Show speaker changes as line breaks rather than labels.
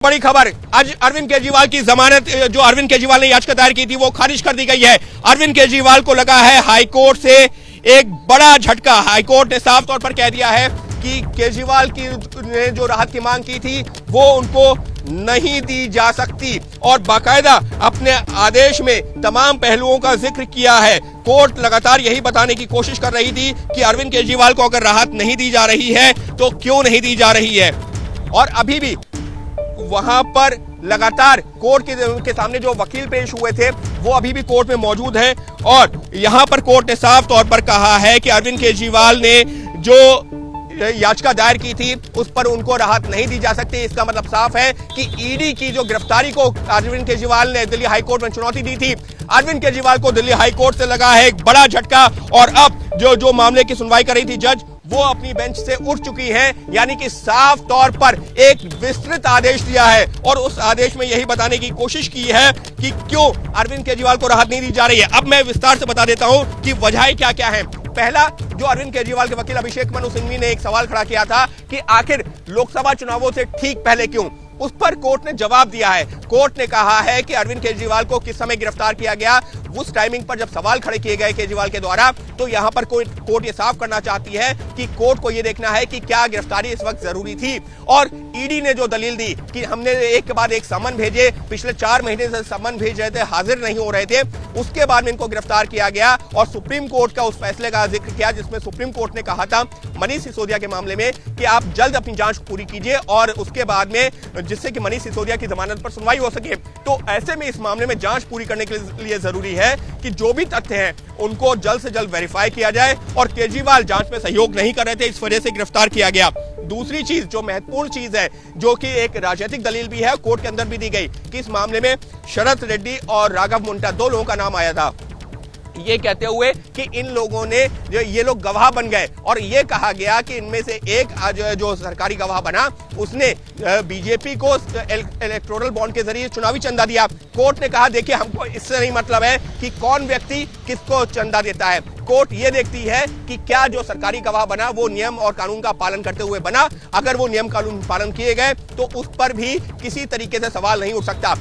बड़ी खबर, आज अरविंद केजरीवाल की जमानत जो अरविंद केजरीवाल ने याचिका दायर की थी वो खारिज कर दी गई है। अरविंद केजरीवाल को लगा है हाईकोर्ट से एक बड़ा झटका। हाईकोर्ट ने साफ तौर पर कह दिया है कि केजरीवाल की ने जो राहत की मांग की थी वो उनको नहीं दी जा सकती और बाकायदा अपने आदेश में तमाम पहलुओं का जिक्र किया है। कोर्ट लगातार यही बताने की कोशिश कर रही थी कि अरविंद केजरीवाल को अगर राहत नहीं दी जा रही है तो क्यों नहीं दी जा रही है, और अभी भी वहां पर लगातार कोर्ट के सामने जो वकील पेश हुए थे वो अभी भी कोर्ट में मौजूद हैं और यहां पर कोर्ट ने साफ तौर पर कहा है कि अरविंद केजरीवाल ने जो याचिका दायर की थी उस पर उनको राहत नहीं दी जा सकती। इसका मतलब साफ है कि ईडी की जो गिरफ्तारी को अरविंद केजरीवाल ने दिल्ली हाईकोर्ट में चुनौती दी थी, अरविंद केजरीवाल को दिल्ली हाईकोर्ट से लगा है एक बड़ा झटका और अब जो मामले की सुनवाई कर रही थी जज वो अपनी बेंच से उठ चुकी है, यानी कि साफ तौर पर एक विस्तृत आदेश दिया है और उस आदेश में यही बताने की कोशिश की है कि क्यों अरविंद केजरीवाल को राहत नहीं दी जा रही है। अब मैं विस्तार से बता देता हूं कि वजह क्या क्या है। पहला, जो अरविंद केजरीवाल के वकील अभिषेक मनु सिंघवी ने एक सवाल खड़ा किया था कि आखिर लोकसभा चुनावों से ठीक पहले क्यों, उस पर कोर्ट ने जवाब दिया है। कोर्ट ने कहा है कि अरविंद केजरीवाल को किस समय गिरफ्तार किया गया, उस टाइमिंग पर जब सवाल खड़े किए गए केजरीवाल के द्वारा, तो यहां पर कोर्ट ये साफ करना चाहती है कि कोर्ट को ये देखना है कि क्या गिरफ्तारी इस वक्त जरूरी थी। और ईडी ने जो दलील दी कि हमने एक के बाद एक समन भेजे, पिछले 4 महीने से समन भेज रहे थे, हाजिर नहीं हो रहे थे, उसके बाद में इनको गिरफ्तार किया गया और सुप्रीम कोर्ट का उस फैसले का जिक्र किया जिसमें सुप्रीम कोर्ट ने कहा था मनीष सिसोदिया के मामले में कि आप जल्द अपनी जांच पूरी कीजिए और उसके बाद में जिससे कि मनीष सिसोदिया की जमानत पर सुनवाई हो सके। तो ऐसे में इस मामले में जांच पूरी करने के लिए जरूरी है कि जो भी तथ्य हैं उनको जल्द से जल्द वेरीफाई किया जाए और केजरीवाल जांच में सहयोग नहीं कर रहे थे, इस वजह से गिरफ्तार किया गया। दूसरी चीज जो महत्वपूर्ण चीज है, जो कि एक राजनीतिक दलील भी है, कोर्ट के अंदर भी दी गई कि इस मामले में शरद रेड्डी और राघव मुंडा 2 लोगों का नाम आया था, ये कहते हुए कि इन लोगों ने ये लोग गवाह बन गए और ये कहा गया कि इनमें से एक जो सरकारी गवाह बना उसने बीजेपी को इलेक्टोरल बॉन्ड के जरिए चुनावी चंदा दिया। कोर्ट ने कहा देखिए हमको इससे नहीं मतलब है कि कौन व्यक्ति किसको चंदा देता है, कोर्ट ये देखती है कि क्या जो सरकारी गवाह बना वो नियम और कानून का पालन करते हुए बना। अगर वो नियम कानून पालन किए गए तो उस पर भी किसी तरीके से सवाल नहीं उठ सकता।